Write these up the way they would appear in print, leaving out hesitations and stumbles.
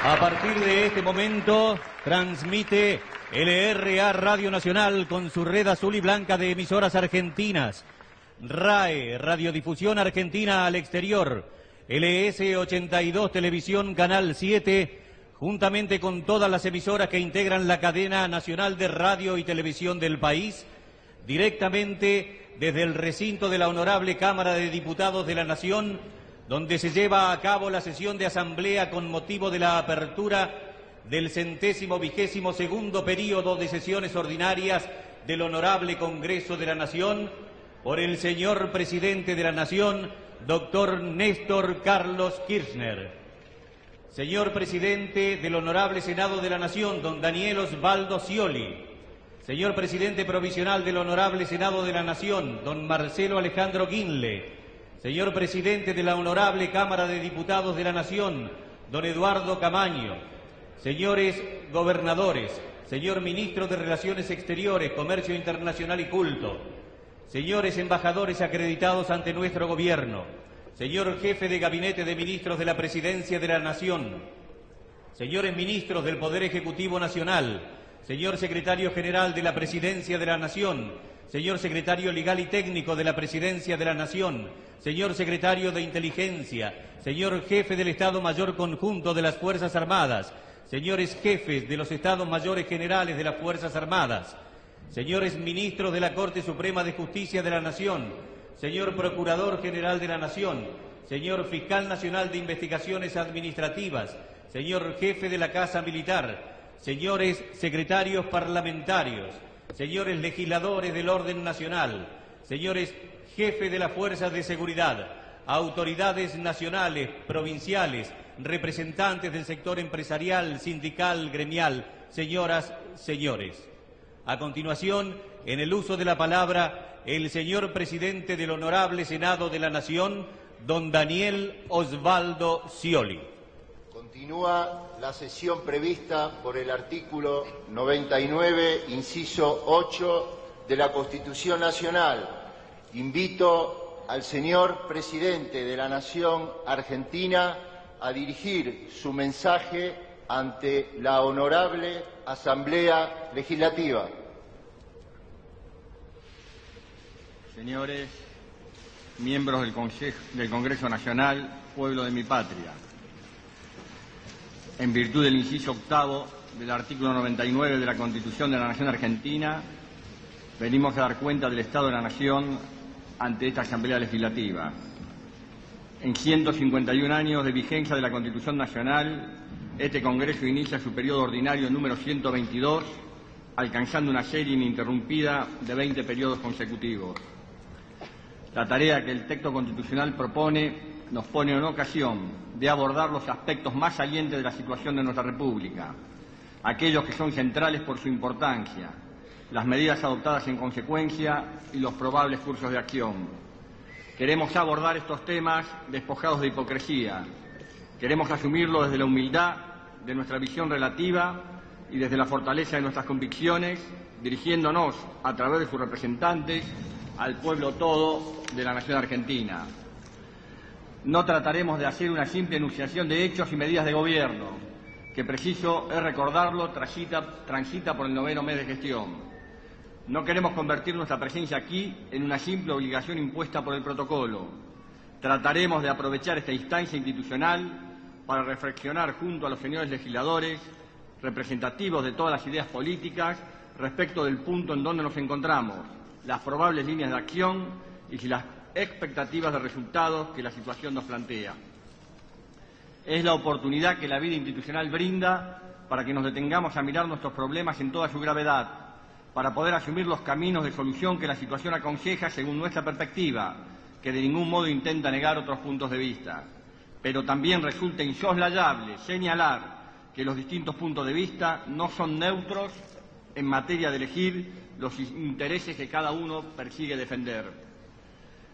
A partir de este momento, transmite LRA Radio Nacional con su red azul y blanca de emisoras argentinas. RAE, Radiodifusión Argentina al Exterior. LS82 Televisión Canal 7, juntamente con todas las emisoras que integran la cadena nacional de radio y televisión del país, directamente desde el recinto de la Honorable Cámara de Diputados de la Nación, donde se lleva a cabo la sesión de asamblea con motivo de la apertura del 122º período de sesiones ordinarias del Honorable Congreso de la Nación, por el señor Presidente de la Nación, doctor Néstor Carlos Kirchner. Señor Presidente del Honorable Senado de la Nación, don Daniel Osvaldo Scioli. Señor Presidente Provisional del Honorable Senado de la Nación, don Marcelo Alejandro Guinle. Señor Presidente de la Honorable Cámara de Diputados de la Nación, don Eduardo Camaño. Señores Gobernadores, señor Ministro de Relaciones Exteriores, Comercio Internacional y Culto. Señores Embajadores acreditados ante nuestro Gobierno. Señor Jefe de Gabinete de Ministros de la Presidencia de la Nación. Señores Ministros del Poder Ejecutivo Nacional. Señor Secretario General de la Presidencia de la Nación. Señor Secretario Legal y Técnico de la Presidencia de la Nación. Señor Secretario de Inteligencia. Señor Jefe del Estado Mayor Conjunto de las Fuerzas Armadas. Señores Jefes de los Estados Mayores Generales de las Fuerzas Armadas. Señores Ministros de la Corte Suprema de Justicia de la Nación. Señor Procurador General de la Nación. Señor Fiscal Nacional de Investigaciones Administrativas. Señor Jefe de la Casa Militar. Señores Secretarios Parlamentarios. Señores Legisladores del Orden Nacional. Señores Jefe de las Fuerzas de Seguridad. Autoridades nacionales, provinciales, representantes del sector empresarial, sindical, gremial, señoras, señores. A continuación, en el uso de la palabra, el señor Presidente del Honorable Senado de la Nación, don Daniel Osvaldo Scioli. Continúa la sesión prevista por el artículo 99, inciso 8 de la Constitución Nacional. Invito al señor Presidente de la Nación Argentina a dirigir su mensaje ante la Honorable Asamblea Legislativa. Señores miembros del Congreso Nacional, pueblo de mi patria, en virtud del inciso octavo del artículo 99 de la Constitución de la Nación Argentina, venimos a dar cuenta del Estado de la Nación ante esta Asamblea Legislativa. En 151 años de vigencia de la Constitución Nacional, este Congreso inicia su periodo ordinario número 122, alcanzando una serie ininterrumpida de 20 periodos consecutivos. La tarea que el texto constitucional propone nos pone en ocasión de abordar los aspectos más salientes de la situación de nuestra República, aquellos que son centrales por su importancia, las medidas adoptadas en consecuencia y los probables cursos de acción. Queremos abordar estos temas despojados de hipocresía. Queremos asumirlo desde la humildad de nuestra visión relativa y desde la fortaleza de nuestras convicciones, dirigiéndonos a través de sus representantes al pueblo todo de la Nación Argentina. No trataremos de hacer una simple enunciación de hechos y medidas de gobierno, que preciso es recordarlo, transita por el 9º mes de gestión. No queremos convertir nuestra presencia aquí en una simple obligación impuesta por el protocolo. Trataremos de aprovechar esta instancia institucional para reflexionar junto a los señores legisladores, representativos de todas las ideas políticas, respecto del punto en donde nos encontramos, las probables líneas de acción y las expectativas de resultados que la situación nos plantea. Es la oportunidad que la vida institucional brinda para que nos detengamos a mirar nuestros problemas en toda su gravedad, para poder asumir los caminos de solución que la situación aconseja según nuestra perspectiva, que de ningún modo intenta negar otros puntos de vista. Pero también resulta insoslayable señalar que los distintos puntos de vista no son neutros en materia de elegir los intereses que cada uno persigue defender.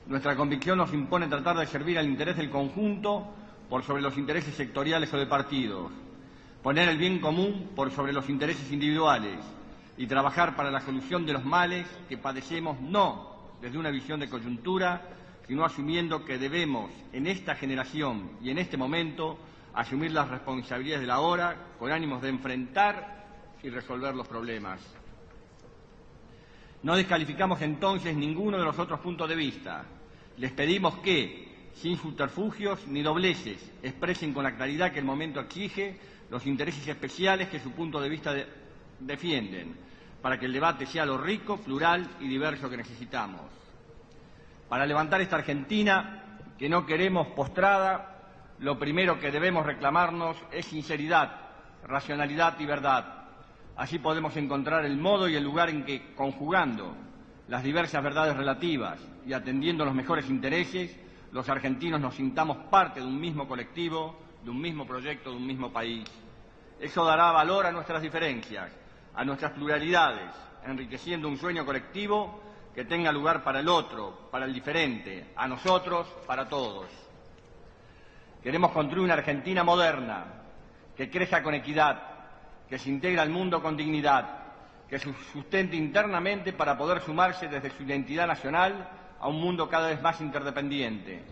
Nuestra convicción nos impone tratar de servir al interés del conjunto por sobre los intereses sectoriales o de partidos, poner el bien común por sobre los intereses individuales y trabajar para la solución de los males que padecemos no desde una visión de coyuntura, sino asumiendo que debemos, en esta generación y en este momento, asumir las responsabilidades de la hora con ánimos de enfrentar y resolver los problemas. No descalificamos entonces ninguno de los otros puntos de vista. Les pedimos que, sin subterfugios ni dobleces, expresen con la claridad que el momento exige los intereses especiales que su punto de vista defienden, para que el debate sea lo rico, plural y diverso que necesitamos. Para levantar esta Argentina que no queremos postrada, lo primero que debemos reclamarnos es sinceridad, racionalidad y verdad. Así podemos encontrar el modo y el lugar en que, conjugando las diversas verdades relativas y atendiendo los mejores intereses, los argentinos nos sintamos parte de un mismo colectivo, de un mismo proyecto, de un mismo país. Eso dará valor a nuestras diferencias, a nuestras pluralidades, enriqueciendo un sueño colectivo que tenga lugar para el otro, para el diferente, a nosotros, para todos. Queremos construir una Argentina moderna, que crezca con equidad, que se integre al mundo con dignidad, que se sustente internamente para poder sumarse desde su identidad nacional a un mundo cada vez más interdependiente.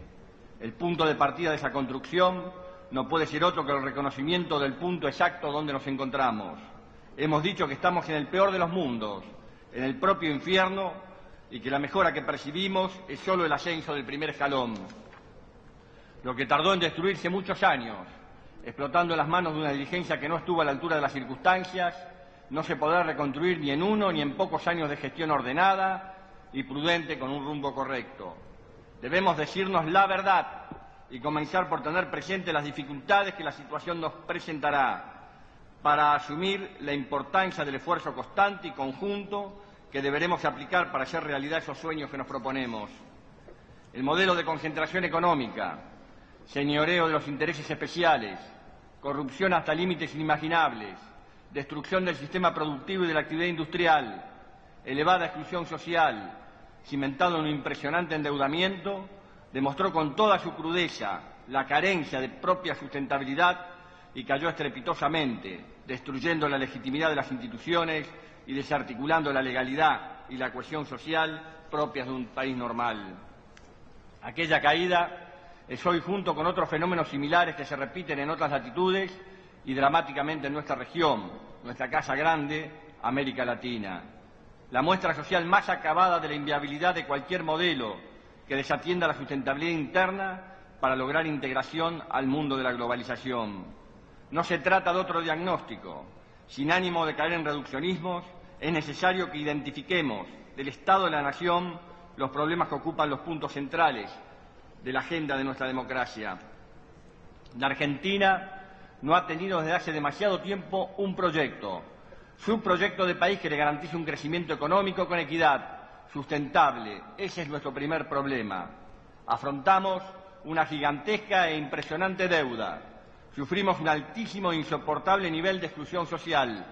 El punto de partida de esa construcción no puede ser otro que el reconocimiento del punto exacto donde nos encontramos. Hemos dicho que estamos en el peor de los mundos, en el propio infierno, y que la mejora que percibimos es solo el ascenso del primer escalón. Lo que tardó en destruirse muchos años, explotando en las manos de una dirigencia que no estuvo a la altura de las circunstancias, no se podrá reconstruir ni en uno ni en pocos años de gestión ordenada y prudente con un rumbo correcto. Debemos decirnos la verdad y comenzar por tener presente las dificultades que la situación nos presentará para asumir la importancia del esfuerzo constante y conjunto que deberemos aplicar para hacer realidad esos sueños que nos proponemos. El modelo de concentración económica, señoreo de los intereses especiales, corrupción hasta límites inimaginables, destrucción del sistema productivo y de la actividad industrial, elevada exclusión social, cimentado en un impresionante endeudamiento, demostró con toda su crudeza la carencia de propia sustentabilidad y cayó estrepitosamente, destruyendo la legitimidad de las instituciones y desarticulando la legalidad y la cohesión social propias de un país normal. Aquella caída es hoy, junto con otros fenómenos similares que se repiten en otras latitudes y dramáticamente en nuestra región, nuestra casa grande, América Latina. La muestra social más acabada de la inviabilidad de cualquier modelo que desatienda la sustentabilidad interna para lograr integración al mundo de la globalización. No se trata de otro diagnóstico. Sin ánimo de caer en reduccionismos, es necesario que identifiquemos del Estado de la Nación los problemas que ocupan los puntos centrales de la agenda de nuestra democracia. La Argentina no ha tenido desde hace demasiado tiempo un proyecto, su proyecto de país que le garantice un crecimiento económico con equidad, sustentable. Ese es nuestro primer problema. Afrontamos una gigantesca e impresionante deuda. Sufrimos un altísimo e insoportable nivel de exclusión social.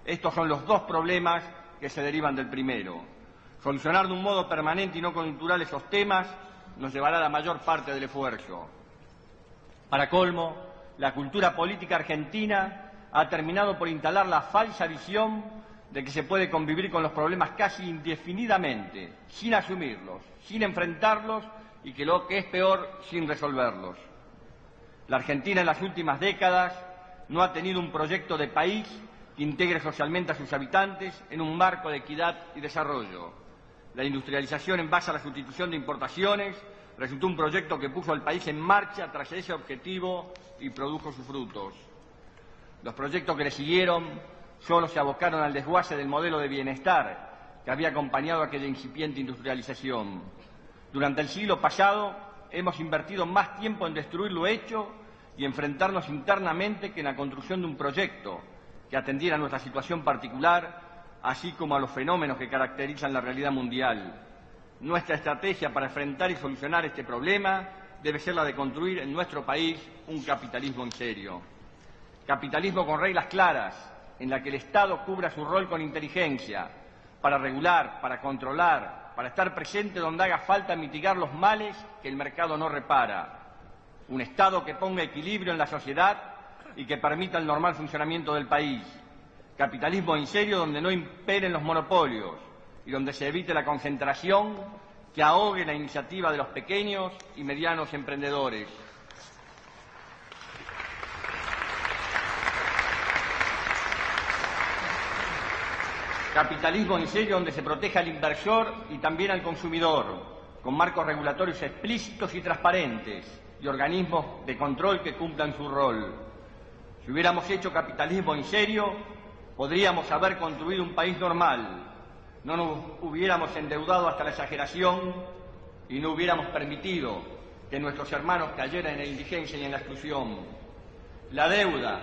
Estos son los dos problemas que se derivan del primero. Solucionar de un modo permanente y no coyuntural esos temas nos llevará la mayor parte del esfuerzo. Para colmo, la cultura política argentina ha terminado por instalar la falsa visión de que se puede convivir con los problemas casi indefinidamente, sin asumirlos, sin enfrentarlos y que lo que es peor, sin resolverlos. La Argentina en las últimas décadas no ha tenido un proyecto de país que integre socialmente a sus habitantes en un marco de equidad y desarrollo. La industrialización en base a la sustitución de importaciones resultó un proyecto que puso al país en marcha tras ese objetivo y produjo sus frutos. Los proyectos que le siguieron solo se abocaron al desguace del modelo de bienestar que había acompañado a aquella incipiente industrialización. Durante el siglo pasado hemos invertido más tiempo en destruir lo hecho y enfrentarnos internamente que en la construcción de un proyecto que atendiera a nuestra situación particular, así como a los fenómenos que caracterizan la realidad mundial. Nuestra estrategia para enfrentar y solucionar este problema debe ser la de construir en nuestro país un capitalismo en serio. Capitalismo con reglas claras, en la que el Estado cubra su rol con inteligencia, para regular, para controlar, para estar presente donde haga falta mitigar los males que el mercado no repara. Un Estado que ponga equilibrio en la sociedad y que permita el normal funcionamiento del país. Capitalismo en serio donde no imperen los monopolios y donde se evite la concentración que ahogue la iniciativa de los pequeños y medianos emprendedores. Capitalismo en serio donde se proteja al inversor y también al consumidor, con marcos regulatorios explícitos y transparentes y organismos de control que cumplan su rol. Si hubiéramos hecho capitalismo en serio, podríamos haber construido un país normal, no nos hubiéramos endeudado hasta la exageración y no hubiéramos permitido que nuestros hermanos cayeran en la indigencia y en la exclusión. La deuda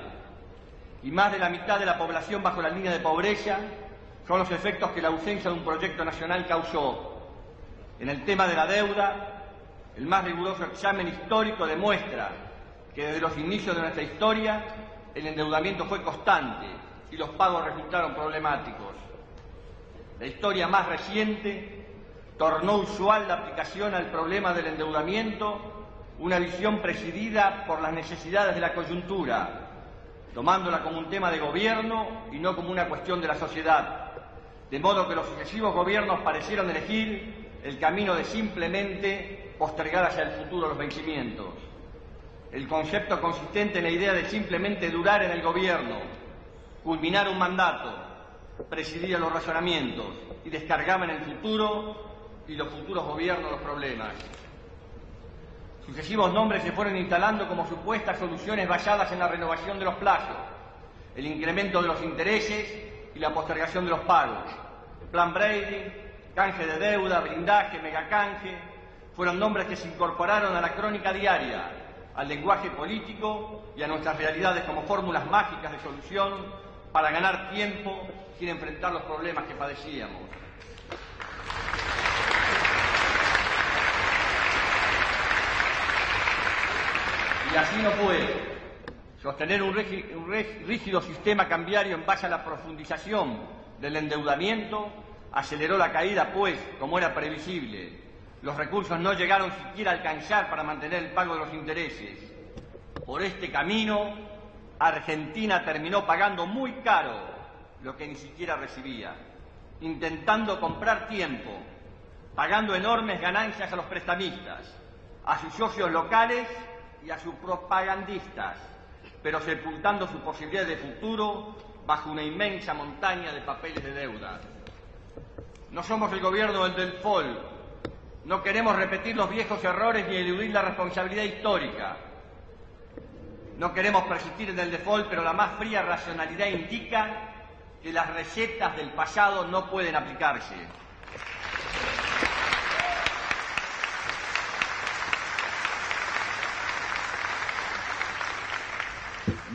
y más de la mitad de la población bajo la línea de pobreza son los efectos que la ausencia de un proyecto nacional causó. En el tema de la deuda, el más riguroso examen histórico demuestra que desde los inicios de nuestra historia el endeudamiento fue constante y los pagos resultaron problemáticos. La historia más reciente tornó usual la aplicación al problema del endeudamiento una visión presidida por las necesidades de la coyuntura, tomándola como un tema de gobierno y no como una cuestión de la sociedad, de modo que los sucesivos gobiernos parecieron elegir el camino de simplemente postergar hacia el futuro los vencimientos. El concepto consistente en la idea de simplemente durar en el gobierno, culminar un mandato, presidía los razonamientos y descargaba en el futuro y los futuros gobiernos los problemas. Sucesivos nombres se fueron instalando como supuestas soluciones basadas en la renovación de los plazos, el incremento de los intereses y la postergación de los pagos. Plan Brady, canje de deuda, blindaje, megacanje, fueron nombres que se incorporaron a la crónica diaria, al lenguaje político y a nuestras realidades como fórmulas mágicas de solución para ganar tiempo sin enfrentar los problemas que padecíamos. Y así no fue. Sostener un rígido sistema cambiario en base a la profundización del endeudamiento aceleró la caída, pues, como era previsible, los recursos no llegaron siquiera a alcanzar para mantener el pago de los intereses. Por este camino, Argentina terminó pagando muy caro lo que ni siquiera recibía, intentando comprar tiempo, pagando enormes ganancias a los prestamistas, a sus socios locales y a sus propagandistas, pero sepultando su posibilidad de futuro bajo una inmensa montaña de papeles de deuda. No somos el gobierno del default, no queremos repetir los viejos errores ni eludir la responsabilidad histórica. No queremos persistir en el default, pero la más fría racionalidad indica que las recetas del pasado no pueden aplicarse.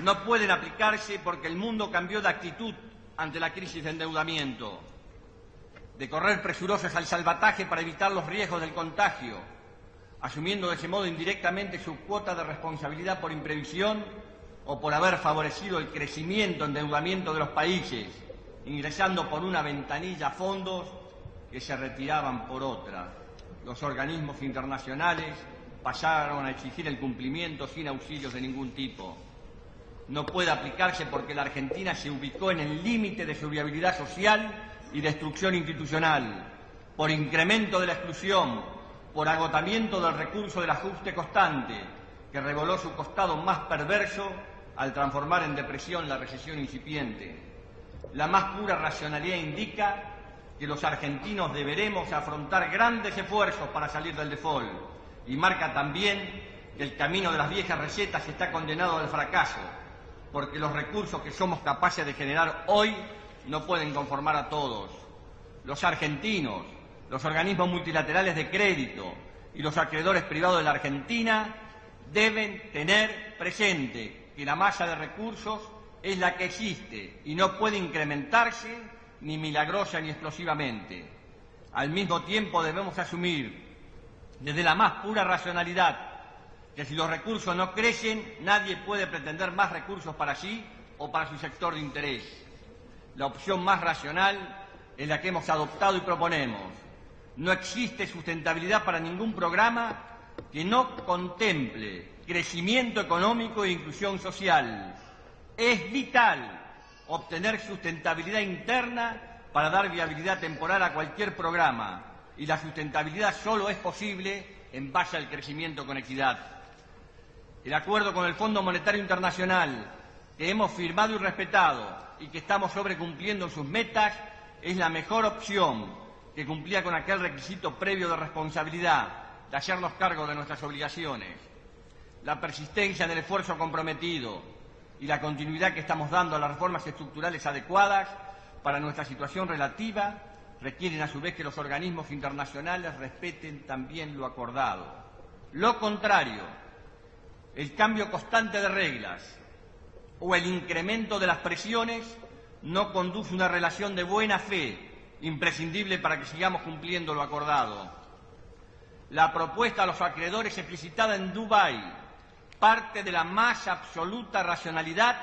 No pueden aplicarse porque el mundo cambió de actitud ante la crisis de endeudamiento, de correr presurosos al salvataje para evitar los riesgos del contagio, asumiendo de ese modo indirectamente su cuota de responsabilidad por imprevisión o por haber favorecido el crecimiento y endeudamiento de los países, ingresando por una ventanilla fondos que se retiraban por otra. Los organismos internacionales pasaron a exigir el cumplimiento sin auxilios de ningún tipo. No puede aplicarse porque la Argentina se ubicó en el límite de su viabilidad social y destrucción institucional, por incremento de la exclusión, por agotamiento del recurso del ajuste constante, que reveló su costado más perverso al transformar en depresión la recesión incipiente. La más pura racionalidad indica que los argentinos deberemos afrontar grandes esfuerzos para salir del default y marca también que el camino de las viejas recetas está condenado al fracaso, porque los recursos que somos capaces de generar hoy no pueden conformar a todos. Los argentinos, los organismos multilaterales de crédito y los acreedores privados de la Argentina deben tener presente que la masa de recursos es la que existe y no puede incrementarse ni milagrosa ni explosivamente. Al mismo tiempo debemos asumir desde la más pura racionalidad que si los recursos no crecen, nadie puede pretender más recursos para sí o para su sector de interés. La opción más racional es la que hemos adoptado y proponemos. No existe sustentabilidad para ningún programa que no contemple crecimiento económico e inclusión social. Es vital obtener sustentabilidad interna para dar viabilidad temporal a cualquier programa, y la sustentabilidad solo es posible en base al crecimiento con equidad. El acuerdo con el Fondo Monetario Internacional, que hemos firmado y respetado y que estamos sobrecumpliendo en sus metas, es la mejor opción, que cumplía con aquel requisito previo de responsabilidad, de hacernos cargo de nuestras obligaciones. La persistencia en el esfuerzo comprometido y la continuidad que estamos dando a las reformas estructurales adecuadas para nuestra situación relativa requieren a su vez que los organismos internacionales respeten también lo acordado. Lo contrario, el cambio constante de reglas o el incremento de las presiones no conduce a una relación de buena fe imprescindible para que sigamos cumpliendo lo acordado. La propuesta a los acreedores explicitada en Dubái parte de la más absoluta racionalidad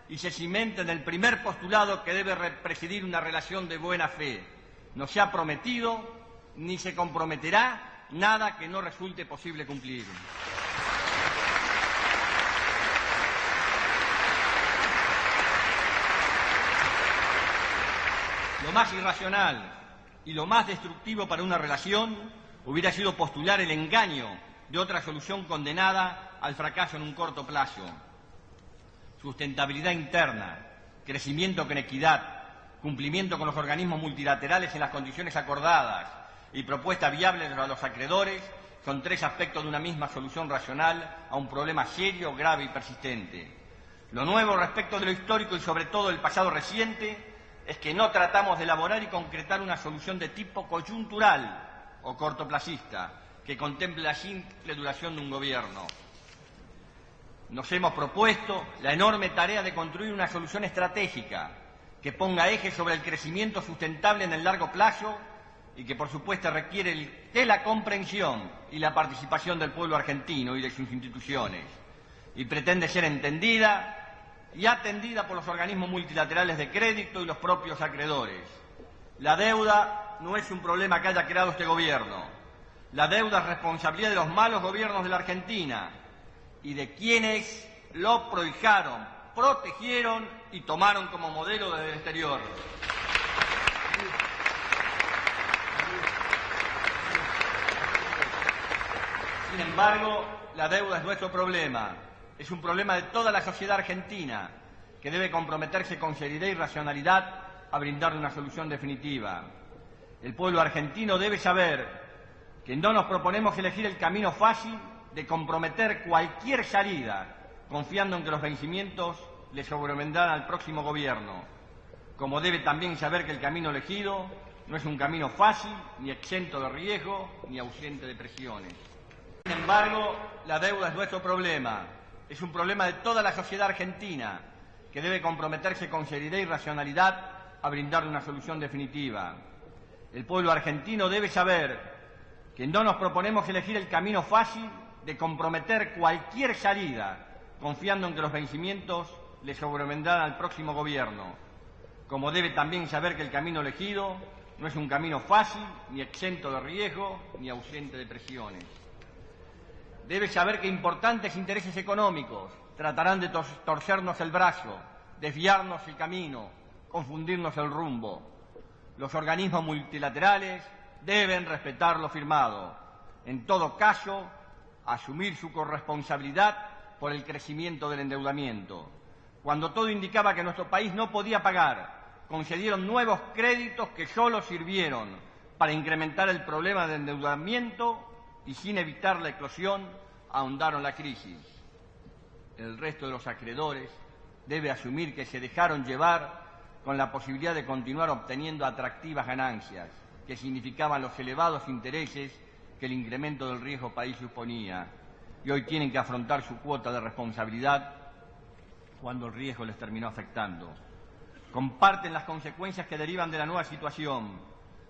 y se cimenta en el primer postulado que debe presidir una relación de buena fe. No se ha prometido ni se comprometerá nada que no resulte posible cumplir. Lo más irracional y lo más destructivo para una relación hubiera sido postular el engaño de otra solución condenada al fracaso en un corto plazo. Sustentabilidad interna, crecimiento con equidad, cumplimiento con los organismos multilaterales en las condiciones acordadas y propuesta viable a los acreedores son tres aspectos de una misma solución racional a un problema serio, grave y persistente. Lo nuevo respecto de lo histórico y sobre todo del pasado reciente es que no tratamos de elaborar y concretar una solución de tipo coyuntural o cortoplacista que contemple la simple duración de un gobierno. Nos hemos propuesto la enorme tarea de construir una solución estratégica que ponga eje sobre el crecimiento sustentable en el largo plazo y que, por supuesto, requiere de la comprensión y la participación del pueblo argentino y de sus instituciones, y pretende ser entendida y atendida por los organismos multilaterales de crédito y los propios acreedores. La deuda no es un problema que haya creado este gobierno. La deuda es responsabilidad de los malos gobiernos de la Argentina y de quienes lo prohijaron, protegieron y tomaron como modelo desde el exterior. Sin embargo, la deuda es nuestro problema. Es un problema de toda la sociedad argentina que debe comprometerse con seriedad y racionalidad a brindarle una solución definitiva. El pueblo argentino debe saber que no nos proponemos elegir el camino fácil de comprometer cualquier salida, confiando en que los vencimientos le sobrevendrán al próximo gobierno, como debe también saber que el camino elegido no es un camino fácil, ni exento de riesgo, ni ausente de presiones. Sin embargo, la deuda es nuestro problema. Es un problema de toda la sociedad argentina que debe comprometerse con seriedad y racionalidad a brindarle una solución definitiva. El pueblo argentino debe saber que no nos proponemos elegir el camino fácil de comprometer cualquier salida, confiando en que los vencimientos le sobrevendrán al próximo gobierno, como debe también saber que el camino elegido no es un camino fácil, ni exento de riesgo, ni ausente de presiones. Debe saber que importantes intereses económicos tratarán de torcernos el brazo, desviarnos el camino, confundirnos el rumbo. Los organismos multilaterales deben respetar lo firmado. En todo caso, asumir su corresponsabilidad por el crecimiento del endeudamiento. Cuando todo indicaba que nuestro país no podía pagar, concedieron nuevos créditos que solo sirvieron para incrementar el problema de endeudamiento y, sin evitar la eclosión, ahondaron la crisis. El resto de los acreedores debe asumir que se dejaron llevar con la posibilidad de continuar obteniendo atractivas ganancias, que significaban los elevados intereses que el incremento del riesgo país suponía, y hoy tienen que afrontar su cuota de responsabilidad cuando el riesgo les terminó afectando. Comparten las consecuencias que derivan de la nueva situación,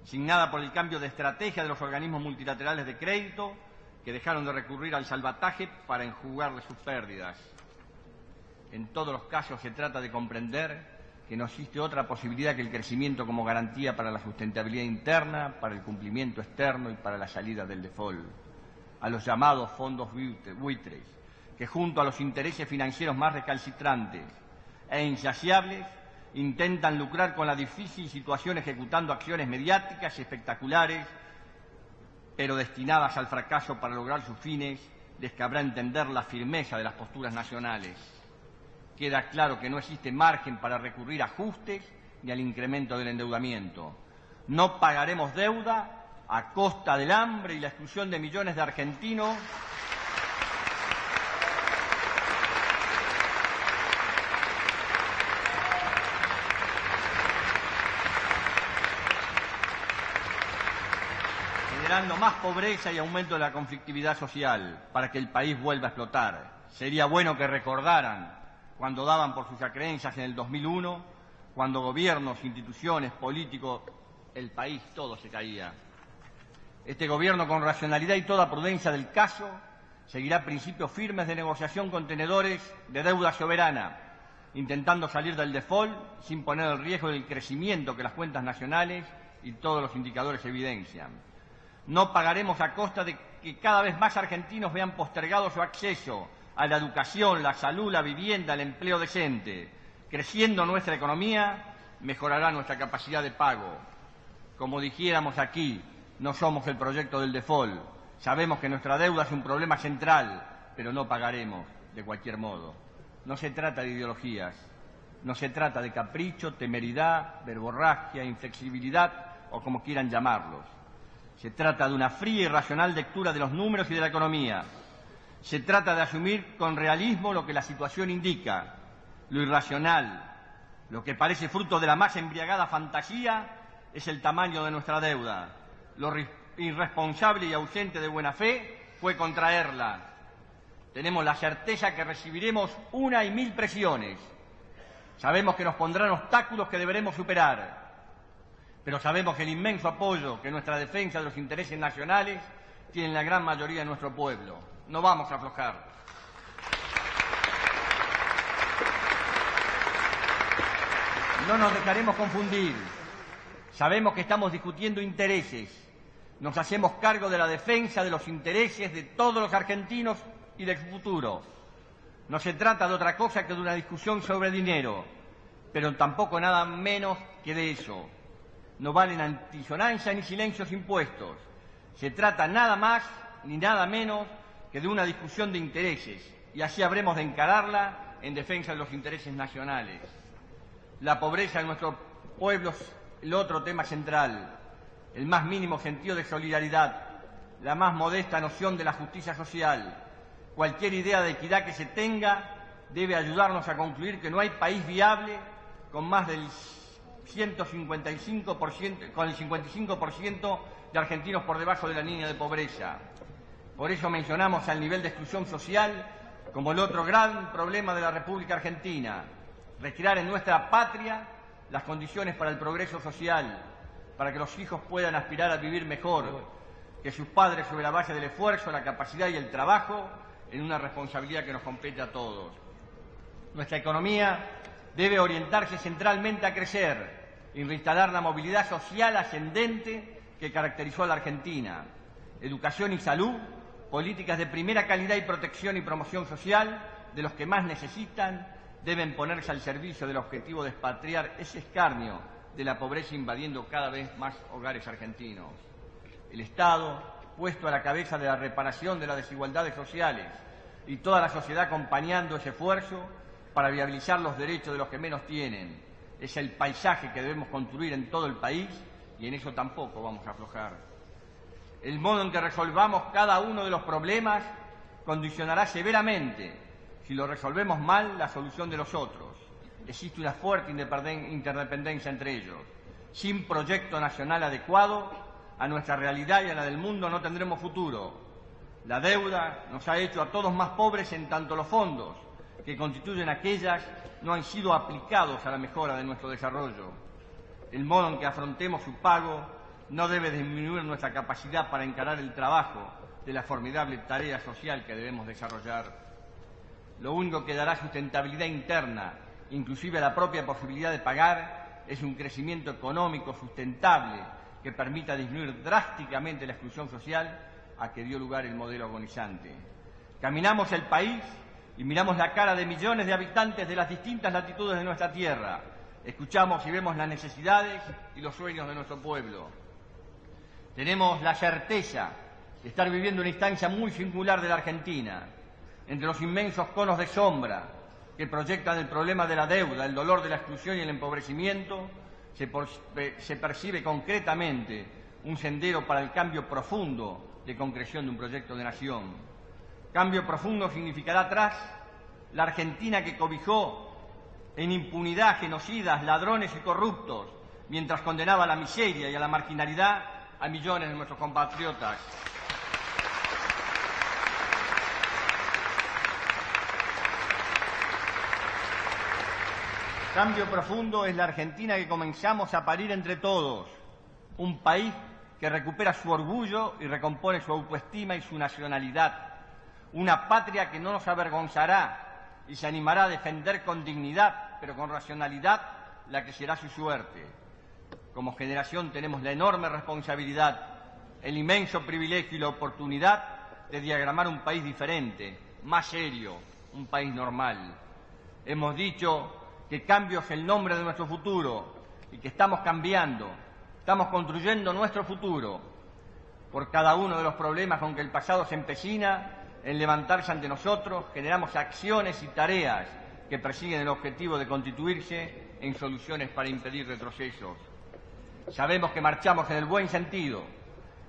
signada por el cambio de estrategia de los organismos multilaterales de crédito, que dejaron de recurrir al salvataje para enjugarle sus pérdidas. En todos los casos se trata de comprender que no existe otra posibilidad que el crecimiento como garantía para la sustentabilidad interna, para el cumplimiento externo y para la salida del default. A los llamados fondos buitres, que junto a los intereses financieros más recalcitrantes e insaciables intentan lucrar con la difícil situación ejecutando acciones mediáticas y espectaculares, pero destinadas al fracaso para lograr sus fines, les cabrá entender la firmeza de las posturas nacionales. Queda claro que no existe margen para recurrir a ajustes ni al incremento del endeudamiento. No pagaremos deuda a costa del hambre y la exclusión de millones de argentinos generando más pobreza y aumento de la conflictividad social para que el país vuelva a explotar. Sería bueno que recordaran cuando daban por sus acreencias en el 2001, cuando gobiernos, instituciones, políticos, el país todo se caía. Este gobierno, con racionalidad y toda prudencia del caso, seguirá principios firmes de negociación con tenedores de deuda soberana, intentando salir del default sin poner en riesgo el crecimiento que las cuentas nacionales y todos los indicadores evidencian. No pagaremos a costa de que cada vez más argentinos vean postergado su acceso a la educación, la salud, la vivienda, el empleo decente. Creciendo nuestra economía, mejorará nuestra capacidad de pago. Como dijéramos aquí, no somos el proyecto del default. Sabemos que nuestra deuda es un problema central, pero no pagaremos de cualquier modo. No se trata de ideologías, no se trata de capricho, temeridad, verborragia, inflexibilidad o como quieran llamarlos. Se trata de una fría y racional lectura de los números y de la economía. Se trata de asumir con realismo lo que la situación indica, lo irracional, lo que parece fruto de la más embriagada fantasía es el tamaño de nuestra deuda. Lo irresponsable y ausente de buena fe fue contraerla. Tenemos la certeza que recibiremos una y mil presiones. Sabemos que nos pondrán obstáculos que deberemos superar, pero sabemos que el inmenso apoyo que nuestra defensa de los intereses nacionales tiene la gran mayoría de nuestro pueblo. No vamos a aflojar. No nos dejaremos confundir. Sabemos que estamos discutiendo intereses. Nos hacemos cargo de la defensa de los intereses de todos los argentinos y del futuro. No se trata de otra cosa que de una discusión sobre dinero, pero tampoco nada menos que de eso. No valen antisonancia ni silencios impuestos. Se trata nada más ni nada menos que de una discusión de intereses, y así habremos de encararla en defensa de los intereses nacionales. La pobreza en nuestro pueblo es el otro tema central, el más mínimo sentido de solidaridad, la más modesta noción de la justicia social. Cualquier idea de equidad que se tenga debe ayudarnos a concluir que no hay país viable con más del 155%, con el 55% de argentinos por debajo de la línea de pobreza. Por eso mencionamos al nivel de exclusión social como el otro gran problema de la República Argentina. Recrear en nuestra patria las condiciones para el progreso social, para que los hijos puedan aspirar a vivir mejor, que sus padres sobre la base del esfuerzo, la capacidad y el trabajo, en una responsabilidad que nos compete a todos. Nuestra economía debe orientarse centralmente a crecer y reinstalar la movilidad social ascendente que caracterizó a la Argentina. Educación y salud, políticas de primera calidad y protección y promoción social de los que más necesitan, deben ponerse al servicio del objetivo de expatriar ese escarnio de la pobreza invadiendo cada vez más hogares argentinos. El Estado, puesto a la cabeza de la reparación de las desigualdades sociales y toda la sociedad acompañando ese esfuerzo para viabilizar los derechos de los que menos tienen, es el paisaje que debemos construir en todo el país y en eso tampoco vamos a aflojar. El modo en que resolvamos cada uno de los problemas condicionará severamente, si lo resolvemos mal, la solución de los otros. Existe una fuerte interdependencia entre ellos. Sin proyecto nacional adecuado a nuestra realidad y a la del mundo no tendremos futuro. La deuda nos ha hecho a todos más pobres en tanto los fondos que constituyen aquellas no han sido aplicados a la mejora de nuestro desarrollo. El modo en que afrontemos su pago no debe disminuir nuestra capacidad para encarar el trabajo de la formidable tarea social que debemos desarrollar. Lo único que dará sustentabilidad interna, inclusive a la propia posibilidad de pagar, es un crecimiento económico sustentable que permita disminuir drásticamente la exclusión social a que dio lugar el modelo agonizante. Caminamos el país y miramos la cara de millones de habitantes de las distintas latitudes de nuestra tierra. Escuchamos y vemos las necesidades y los sueños de nuestro pueblo. Tenemos la certeza de estar viviendo una instancia muy singular de la Argentina. Entre los inmensos conos de sombra que proyectan el problema de la deuda, el dolor de la exclusión y el empobrecimiento, se percibe concretamente un sendero para el cambio profundo de concreción de un proyecto de nación. Cambio profundo significará atrás la Argentina que cobijó en impunidad genocidas, ladrones y corruptos, mientras condenaba a la miseria y a la marginalidad a millones de nuestros compatriotas. Cambio profundo es la Argentina que comenzamos a parir entre todos, un país que recupera su orgullo y recompone su autoestima y su nacionalidad, una patria que no nos avergonzará y se animará a defender con dignidad, pero con racionalidad, la que será su suerte. Como generación tenemos la enorme responsabilidad, el inmenso privilegio y la oportunidad de diagramar un país diferente, más serio, un país normal. Hemos dicho que cambio es el nombre de nuestro futuro y que estamos cambiando, estamos construyendo nuestro futuro. Por cada uno de los problemas con que el pasado se empecina en levantarse ante nosotros, generamos acciones y tareas que persiguen el objetivo de constituirse en soluciones para impedir retrocesos. Sabemos que marchamos en el buen sentido.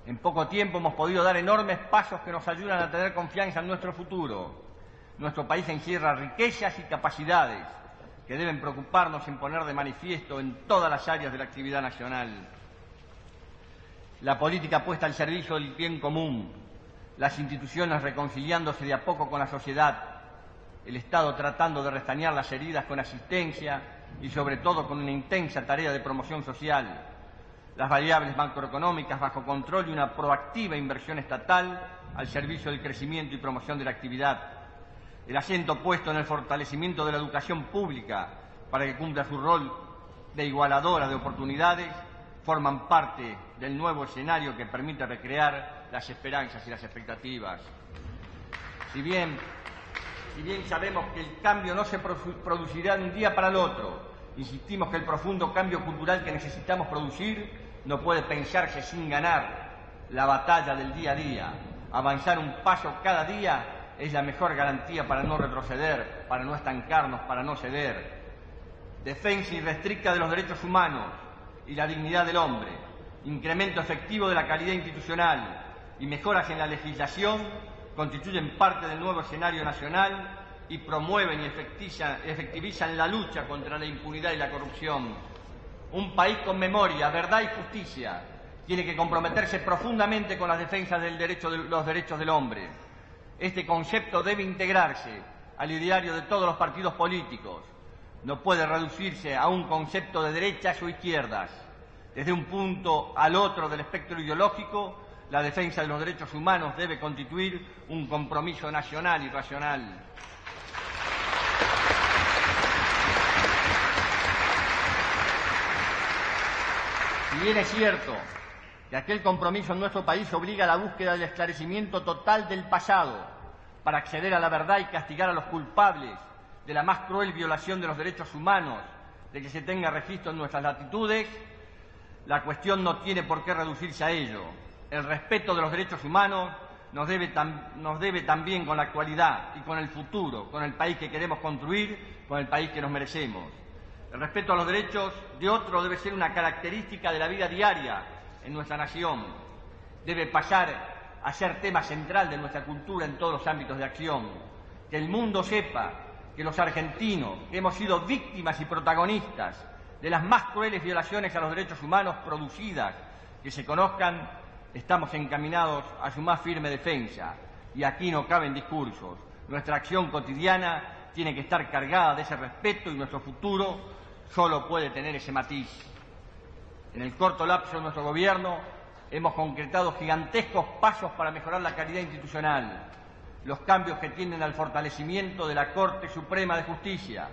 En poco tiempo hemos podido dar enormes pasos que nos ayudan a tener confianza en nuestro futuro. Nuestro país encierra riquezas y capacidades que deben preocuparnos en poner de manifiesto en todas las áreas de la actividad nacional. La política puesta al servicio del bien común, las instituciones reconciliándose de a poco con la sociedad, el Estado tratando de restañar las heridas con asistencia y sobre todo con una intensa tarea de promoción social, las variables macroeconómicas bajo control y una proactiva inversión estatal al servicio del crecimiento y promoción de la actividad, el acento puesto en el fortalecimiento de la educación pública para que cumpla su rol de igualadora de oportunidades, forman parte del nuevo escenario que permite recrear las esperanzas y las expectativas. Si bien sabemos que el cambio no se producirá de un día para el otro, insistimos que el profundo cambio cultural que necesitamos producir no puede pensarse sin ganar la batalla del día a día. Avanzar un paso cada día es la mejor garantía para no retroceder, para no estancarnos, para no ceder. Defensa irrestricta de los derechos humanos y la dignidad del hombre, incremento efectivo de la calidad institucional y mejoras en la legislación constituyen parte del nuevo escenario nacional y promueven y efectivizan la lucha contra la impunidad y la corrupción. Un país con memoria, verdad y justicia tiene que comprometerse profundamente con la defensa de los derechos del hombre. Este concepto debe integrarse al ideario de todos los partidos políticos. No puede reducirse a un concepto de derechas o izquierdas. Desde un punto al otro del espectro ideológico, la defensa de los derechos humanos debe constituir un compromiso nacional y racional. Si bien es cierto que aquel compromiso en nuestro país obliga a la búsqueda del esclarecimiento total del pasado para acceder a la verdad y castigar a los culpables de la más cruel violación de los derechos humanos de que se tenga registro en nuestras latitudes, la cuestión no tiene por qué reducirse a ello. El respeto de los derechos humanos nos debe también con la actualidad y con el futuro, con el país que queremos construir, con el país que nos merecemos. El respeto a los derechos de otro debe ser una característica de la vida diaria en nuestra nación. Debe pasar a ser tema central de nuestra cultura en todos los ámbitos de acción. Que el mundo sepa que los argentinos, que hemos sido víctimas y protagonistas de las más crueles violaciones a los derechos humanos producidas, que se conozcan, estamos encaminados a su más firme defensa. Y aquí no caben discursos. Nuestra acción cotidiana tiene que estar cargada de ese respeto y nuestro futuro solo puede tener ese matiz. En el corto lapso de nuestro gobierno hemos concretado gigantescos pasos para mejorar la calidad institucional, los cambios que tienden al fortalecimiento de la Corte Suprema de Justicia,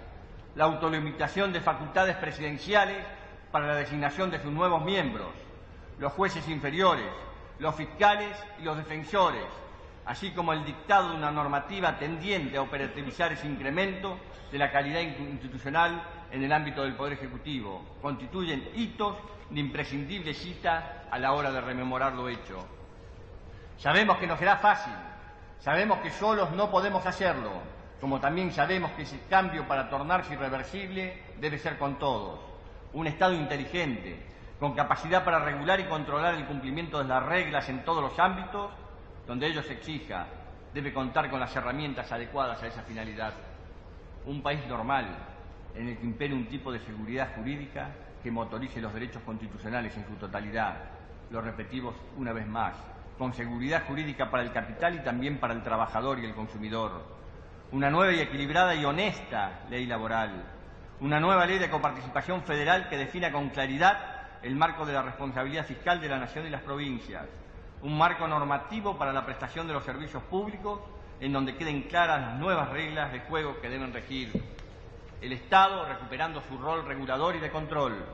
la autolimitación de facultades presidenciales para la designación de sus nuevos miembros, los jueces inferiores, los fiscales y los defensores, así como el dictado de una normativa tendiente a operativizar ese incremento de la calidad institucional en el ámbito del Poder Ejecutivo, constituyen hitos de imprescindible cita a la hora de rememorar lo hecho. Sabemos que no será fácil, sabemos que solos no podemos hacerlo, como también sabemos que ese cambio para tornarse irreversible debe ser con todos. un Estado inteligente, con capacidad para regular y controlar el cumplimiento de las reglas en todos los ámbitos donde ello se exija, debe contar con las herramientas adecuadas a esa finalidad. Un país normal, en el que impere un tipo de seguridad jurídica que motorice los derechos constitucionales en su totalidad. Lo repetimos una vez más, con seguridad jurídica para el capital y también para el trabajador y el consumidor. Una nueva y equilibrada y honesta ley laboral. Una nueva ley de coparticipación federal que defina con claridad el marco de la responsabilidad fiscal de la nación y las provincias. Un marco normativo para la prestación de los servicios públicos en donde queden claras las nuevas reglas de juego que deben regir. El Estado recuperando su rol regulador y de control.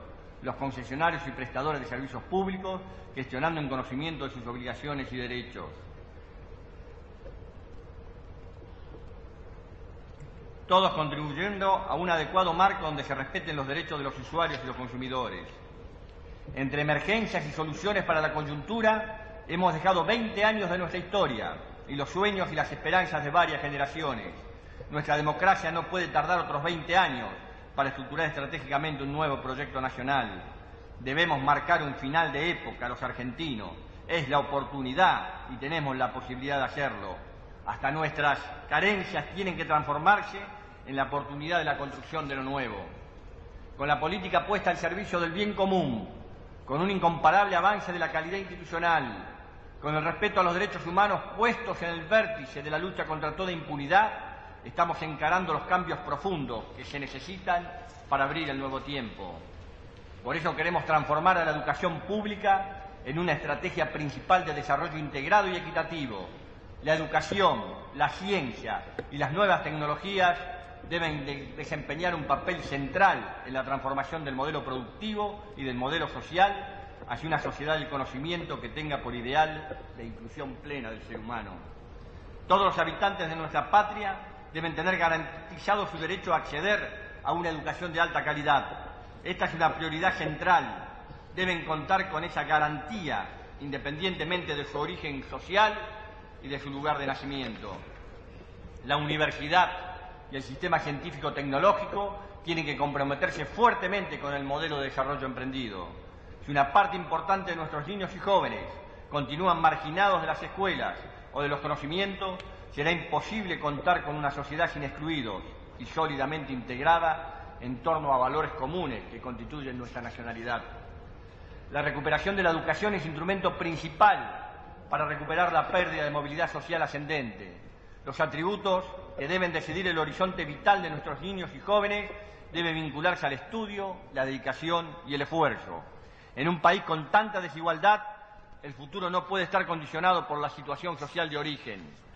Los concesionarios y prestadores de servicios públicos gestionando en conocimiento de sus obligaciones y derechos. Todos contribuyendo a un adecuado marco donde se respeten los derechos de los usuarios y los consumidores. Entre emergencias y soluciones para la coyuntura, hemos dejado 20 años de nuestra historia y los sueños y las esperanzas de varias generaciones. Nuestra democracia no puede tardar otros 20 años para estructurar estratégicamente un nuevo proyecto nacional. Debemos marcar un final de época los argentinos. Es la oportunidad y tenemos la posibilidad de hacerlo. Hasta nuestras carencias tienen que transformarse en la oportunidad de la construcción de lo nuevo. Con la política puesta al servicio del bien común, con un incomparable avance de la calidad institucional, con el respeto a los derechos humanos puestos en el vértice de la lucha contra toda impunidad, estamos encarando los cambios profundos que se necesitan para abrir el nuevo tiempo. Por eso queremos transformar a la educación pública en una estrategia principal de desarrollo integrado y equitativo. La educación, la ciencia y las nuevas tecnologías deben desempeñar un papel central en la transformación del modelo productivo y del modelo social hacia una sociedad del conocimiento que tenga por ideal la inclusión plena del ser humano. Todos los habitantes de nuestra patria deben tener garantizado su derecho a acceder a una educación de alta calidad. Esta es una prioridad central. Deben contar con esa garantía independientemente de su origen social y de su lugar de nacimiento. La universidad y el sistema científico-tecnológico tienen que comprometerse fuertemente con el modelo de desarrollo emprendido. Si una parte importante de nuestros niños y jóvenes continúan marginados de las escuelas o de los conocimientos, será imposible contar con una sociedad sin excluidos y sólidamente integrada en torno a valores comunes que constituyen nuestra nacionalidad. La recuperación de la educación es instrumento principal para recuperar la pérdida de movilidad social ascendente. Los atributos que deben decidir el horizonte vital de nuestros niños y jóvenes deben vincularse al estudio, la dedicación y el esfuerzo. En un país con tanta desigualdad, el futuro no puede estar condicionado por la situación social de origen.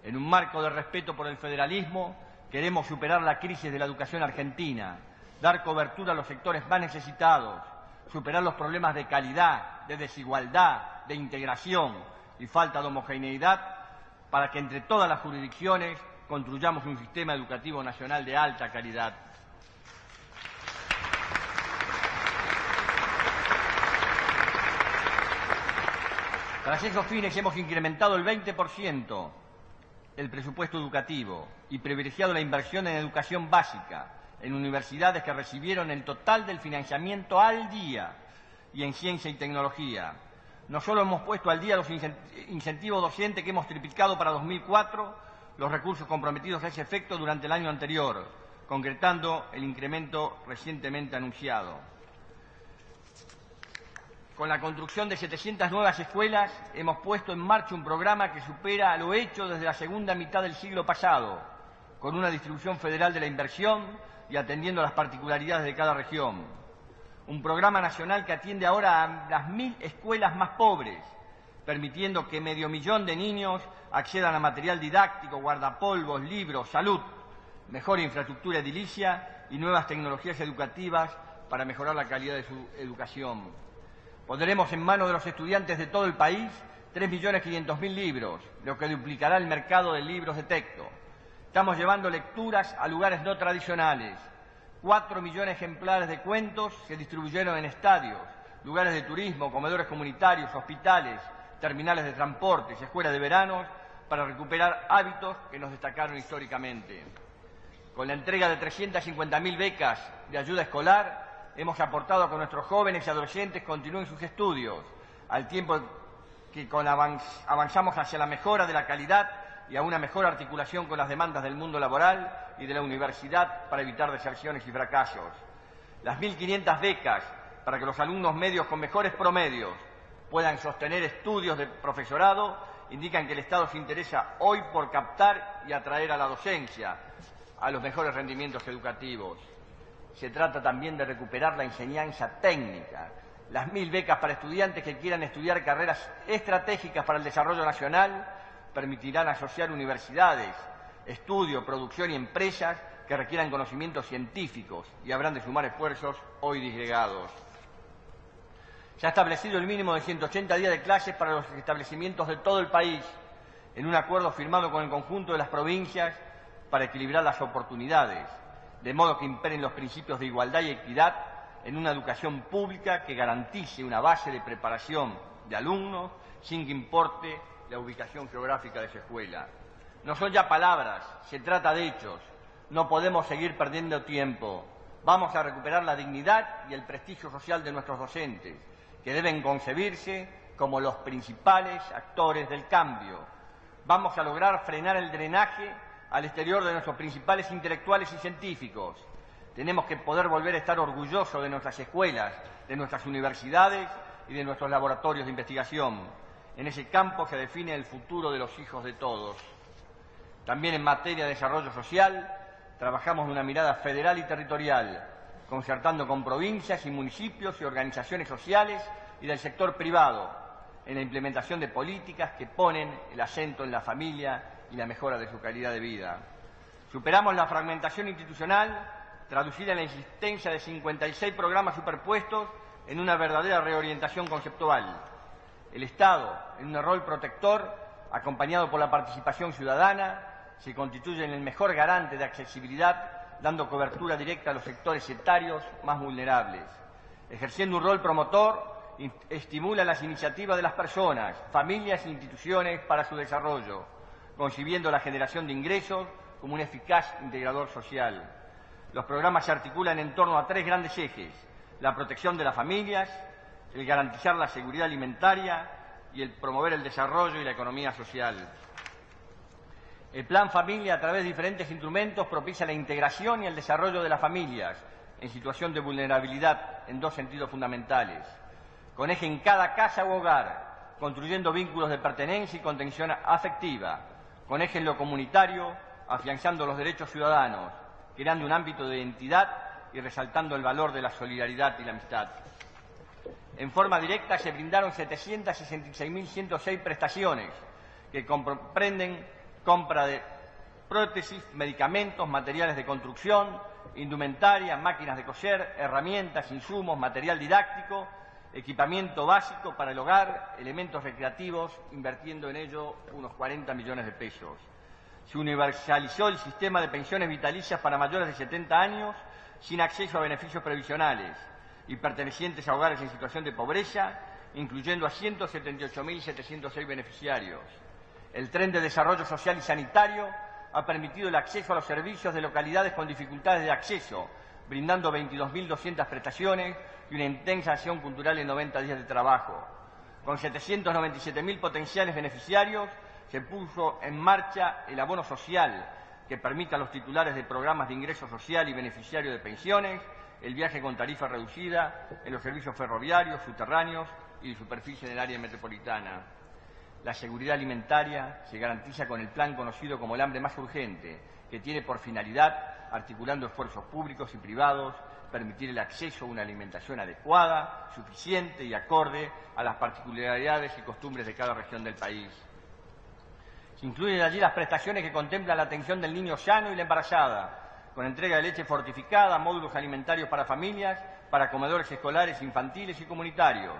En un marco de respeto por el federalismo, queremos superar la crisis de la educación argentina, dar cobertura a los sectores más necesitados, superar los problemas de calidad, de desigualdad, de integración y falta de homogeneidad, para que entre todas las jurisdicciones construyamos un sistema educativo nacional de alta calidad. Para esos fines hemos incrementado el 20% el presupuesto educativo y privilegiado la inversión en educación básica, en universidades que recibieron el total del financiamiento al día y en ciencia y tecnología. No solo hemos puesto al día los incentivos docentes que hemos triplicado para 2004, los recursos comprometidos a ese efecto durante el año anterior, concretando el incremento recientemente anunciado. Con la construcción de 700 nuevas escuelas hemos puesto en marcha un programa que supera lo hecho desde la segunda mitad del siglo pasado, con una distribución federal de la inversión y atendiendo a las particularidades de cada región. Un programa nacional que atiende ahora a las 1000 escuelas más pobres, permitiendo que 500.000 de niños accedan a material didáctico, guardapolvos, libros, salud, mejor infraestructura edilicia y nuevas tecnologías educativas para mejorar la calidad de su educación. Pondremos en manos de los estudiantes de todo el país 3.500.000 libros, lo que duplicará el mercado de libros de texto. Estamos llevando lecturas a lugares no tradicionales. 4 millones de ejemplares de cuentos se distribuyeron en estadios, lugares de turismo, comedores comunitarios, hospitales, terminales de transportes, escuelas de veranos, para recuperar hábitos que nos destacaron históricamente. Con la entrega de 350.000 becas de ayuda escolar, hemos aportado a que nuestros jóvenes y adolescentes continúen sus estudios, al tiempo que avanzamos hacia la mejora de la calidad y a una mejor articulación con las demandas del mundo laboral y de la universidad para evitar deserciones y fracasos. Las 1.500 becas para que los alumnos medios con mejores promedios puedan sostener estudios de profesorado indican que el Estado se interesa hoy por captar y atraer a la docencia a los mejores rendimientos educativos. Se trata también de recuperar la enseñanza técnica. Las 1.000 becas para estudiantes que quieran estudiar carreras estratégicas para el desarrollo nacional permitirán asociar universidades, estudio, producción y empresas que requieran conocimientos científicos y habrán de sumar esfuerzos hoy disgregados. Se ha establecido el mínimo de 180 días de clases para los establecimientos de todo el país, en un acuerdo firmado con el conjunto de las provincias para equilibrar las oportunidades, de modo que imperen los principios de igualdad y equidad en una educación pública que garantice una base de preparación de alumnos sin que importe la ubicación geográfica de su escuela. No son ya palabras, se trata de hechos. No podemos seguir perdiendo tiempo. Vamos a recuperar la dignidad y el prestigio social de nuestros docentes, que deben concebirse como los principales actores del cambio. Vamos a lograr frenar el drenaje al exterior de nuestros principales intelectuales y científicos. Tenemos que poder volver a estar orgullosos de nuestras escuelas, de nuestras universidades y de nuestros laboratorios de investigación. En ese campo se define el futuro de los hijos de todos. También en materia de desarrollo social, trabajamos de una mirada federal y territorial, concertando con provincias y municipios y organizaciones sociales y del sector privado, en la implementación de políticas que ponen el acento en la familia y la mejora de su calidad de vida. Superamos la fragmentación institucional, traducida en la existencia de 56 programas superpuestos en una verdadera reorientación conceptual. El Estado, en un rol protector, acompañado por la participación ciudadana, se constituye en el mejor garante de accesibilidad, dando cobertura directa a los sectores etarios más vulnerables. Ejerciendo un rol promotor, estimula las iniciativas de las personas, familias e instituciones para su desarrollo, concibiendo la generación de ingresos como un eficaz integrador social. Los programas se articulan en torno a 3 grandes ejes: la protección de las familias, el garantizar la seguridad alimentaria y el promover el desarrollo y la economía social. El Plan Familia, a través de diferentes instrumentos, propicia la integración y el desarrollo de las familias en situación de vulnerabilidad en 2 sentidos fundamentales: con eje en cada casa u hogar, construyendo vínculos de pertenencia y contención afectiva; con eje en lo comunitario, afianzando los derechos ciudadanos, creando un ámbito de identidad y resaltando el valor de la solidaridad y la amistad. En forma directa se brindaron 766.106 prestaciones que comprenden compra de prótesis, medicamentos, materiales de construcción, indumentaria, máquinas de coser, herramientas, insumos, material didáctico, equipamiento básico para el hogar, elementos recreativos, invirtiendo en ello unos 40 millones de pesos. Se universalizó el sistema de pensiones vitalicias para mayores de 70 años sin acceso a beneficios previsionales y pertenecientes a hogares en situación de pobreza, incluyendo a 178.706 beneficiarios. El Tren de Desarrollo Social y Sanitario ha permitido el acceso a los servicios de localidades con dificultades de acceso, brindando 22.200 prestaciones y una intensa acción cultural en 90 días de trabajo. Con 797.000 potenciales beneficiarios, se puso en marcha el abono social, que permite a los titulares de programas de ingreso social y beneficiario de pensiones el viaje con tarifa reducida en los servicios ferroviarios, subterráneos y de superficie en el área metropolitana. La seguridad alimentaria se garantiza con el plan conocido como el hambre más urgente, que tiene por finalidad, articulando esfuerzos públicos y privados, permitir el acceso a una alimentación adecuada, suficiente y acorde a las particularidades y costumbres de cada región del país. Se incluyen allí las prestaciones que contemplan la atención del niño sano y la embarazada, con entrega de leche fortificada, módulos alimentarios para familias, para comedores escolares, infantiles y comunitarios,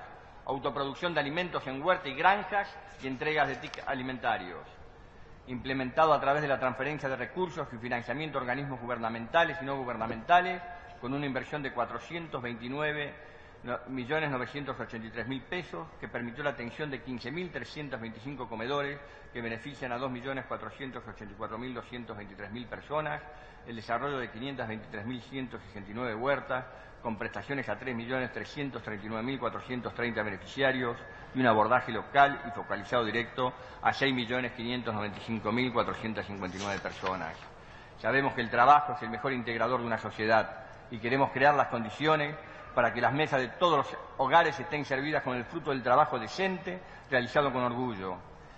autoproducción de alimentos en huerta y granjas y entregas de TIC alimentarios. Implementado a través de la transferencia de recursos y financiamiento a organismos gubernamentales y no gubernamentales, con una inversión de 429 1.983.000 pesos, que permitió la atención de 15.325 comedores que benefician a 2.484.223.000 personas, el desarrollo de 523.169 huertas, con prestaciones a 3.339.430 beneficiarios y un abordaje local y focalizado directo a 6.595.459 personas. Sabemos que el trabajo es el mejor integrador de una sociedad y queremos crear las condiciones para que las mesas de todos los hogares estén servidas con el fruto del trabajo decente, realizado con orgullo.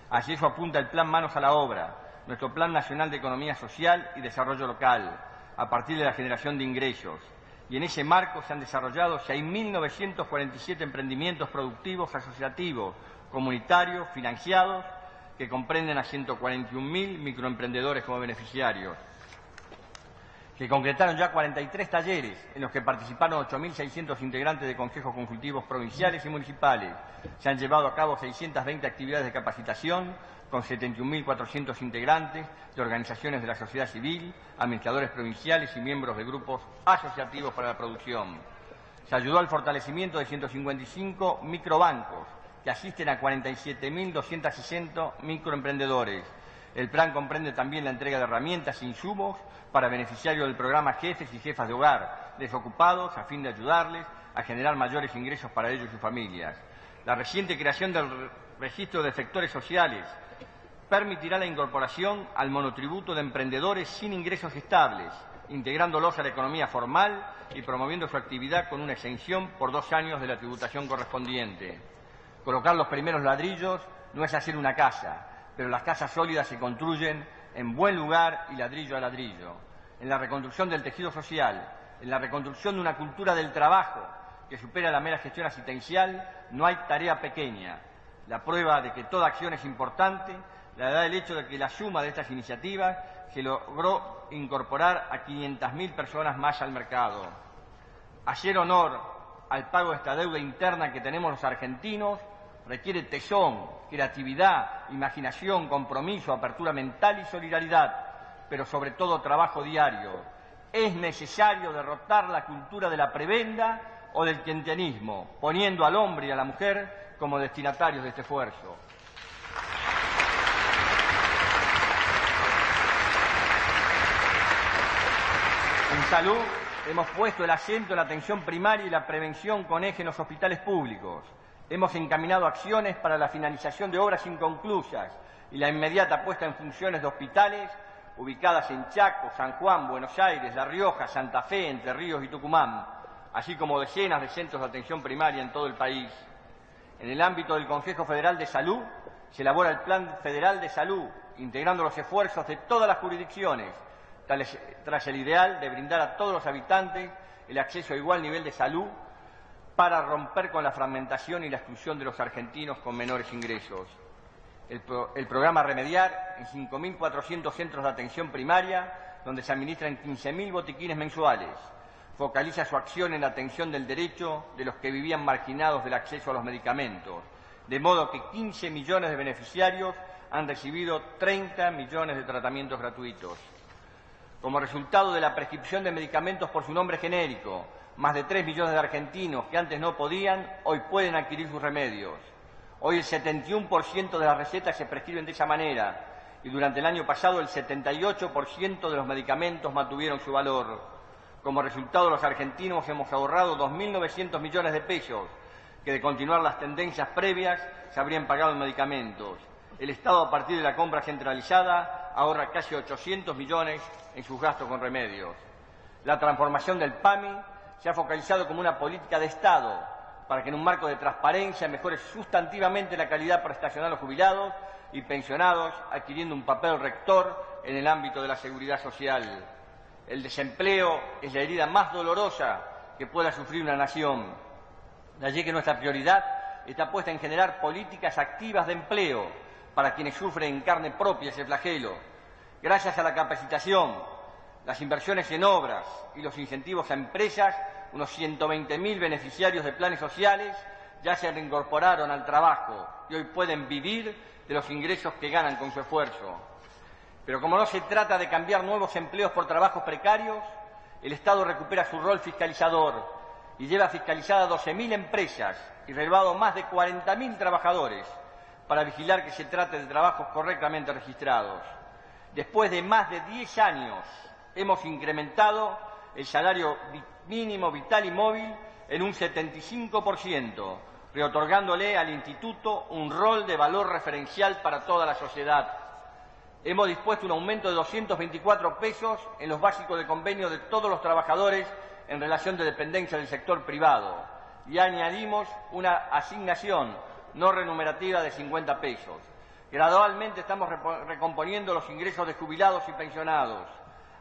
Así eso apunta el Plan Manos a la Obra, nuestro Plan Nacional de Economía Social y Desarrollo Local, a partir de la generación de ingresos. Y en ese marco se han desarrollado 6.947 emprendimientos productivos asociativos, comunitarios, financiados, que comprenden a 141.000 microemprendedores como beneficiarios, que concretaron ya 43 talleres en los que participaron 8.600 integrantes de consejos consultivos provinciales y municipales. Se han llevado a cabo 620 actividades de capacitación con 71.400 integrantes de organizaciones de la sociedad civil, administradores provinciales y miembros de grupos asociativos para la producción. Se ayudó al fortalecimiento de 155 microbancos que asisten a 47.260 microemprendedores. El plan comprende también la entrega de herramientas e insumos para beneficiarios del programa Jefes y Jefas de Hogar desocupados, a fin de ayudarles a generar mayores ingresos para ellos y sus familias. La reciente creación del registro de efectores sociales permitirá la incorporación al monotributo de emprendedores sin ingresos estables, integrándolos a la economía formal y promoviendo su actividad con una exención por 2 años de la tributación correspondiente. Colocar los primeros ladrillos no es hacer una casa, pero las casas sólidas se construyen en buen lugar y ladrillo a ladrillo. En la reconstrucción del tejido social, en la reconstrucción de una cultura del trabajo que supera la mera gestión asistencial, no hay tarea pequeña. La prueba de que toda acción es importante la da el hecho de que la suma de estas iniciativas se logró incorporar a 500.000 personas más al mercado. Hacer honor al pago de esta deuda interna que tenemos los argentinos requiere tesón, creatividad, imaginación, compromiso, apertura mental y solidaridad, pero sobre todo trabajo diario. Es necesario derrotar la cultura de la prebenda o del clientelismo, poniendo al hombre y a la mujer como destinatarios de este esfuerzo. En salud hemos puesto el acento en la atención primaria y la prevención con eje en los hospitales públicos. Hemos encaminado acciones para la finalización de obras inconclusas y la inmediata puesta en funciones de hospitales ubicadas en Chaco, San Juan, Buenos Aires, La Rioja, Santa Fe, Entre Ríos y Tucumán, así como decenas de centros de atención primaria en todo el país. En el ámbito del Consejo Federal de Salud se elabora el Plan Federal de Salud, integrando los esfuerzos de todas las jurisdicciones, tras el ideal de brindar a todos los habitantes el acceso a igual nivel de salud para romper con la fragmentación y la exclusión de los argentinos con menores ingresos. El programa Remediar en 5.400 centros de atención primaria, donde se administran 15.000 botiquines mensuales, focaliza su acción en la atención del derecho de los que vivían marginados del acceso a los medicamentos, de modo que 15 millones de beneficiarios han recibido 30 millones de tratamientos gratuitos. Como resultado de la prescripción de medicamentos por su nombre genérico, más de 3 millones de argentinos que antes no podían, hoy pueden adquirir sus remedios. Hoy el 71% de las recetas se prescriben de esa manera y durante el año pasado el 78% de los medicamentos mantuvieron su valor. Como resultado, los argentinos hemos ahorrado 2.900 millones de pesos que, de continuar las tendencias previas, se habrían pagado en medicamentos. El Estado, a partir de la compra centralizada, ahorra casi 800 millones en sus gastos con remedios. La transformación del PAMI se ha focalizado como una política de Estado para que en un marco de transparencia mejore sustantivamente la calidad prestacional a los jubilados y pensionados, adquiriendo un papel rector en el ámbito de la seguridad social. El desempleo es la herida más dolorosa que pueda sufrir una nación. De allí que nuestra prioridad está puesta en generar políticas activas de empleo para quienes sufren en carne propia ese flagelo. Gracias a la capacitación, las inversiones en obras y los incentivos a empresas, unos 120.000 beneficiarios de planes sociales ya se reincorporaron al trabajo y hoy pueden vivir de los ingresos que ganan con su esfuerzo. Pero como no se trata de cambiar nuevos empleos por trabajos precarios, el Estado recupera su rol fiscalizador y lleva fiscalizadas 12.000 empresas y relevado más de 40.000 trabajadores para vigilar que se trate de trabajos correctamente registrados. Después de más de 10 años hemos incrementado el salario mínimo vital y móvil en un 75%, reotorgándole al Instituto un rol de valor referencial para toda la sociedad. Hemos dispuesto un aumento de 224 pesos en los básicos de convenio de todos los trabajadores en relación de dependencia del sector privado y añadimos una asignación no remunerativa de 50 pesos. Gradualmente estamos recomponiendo los ingresos de jubilados y pensionados.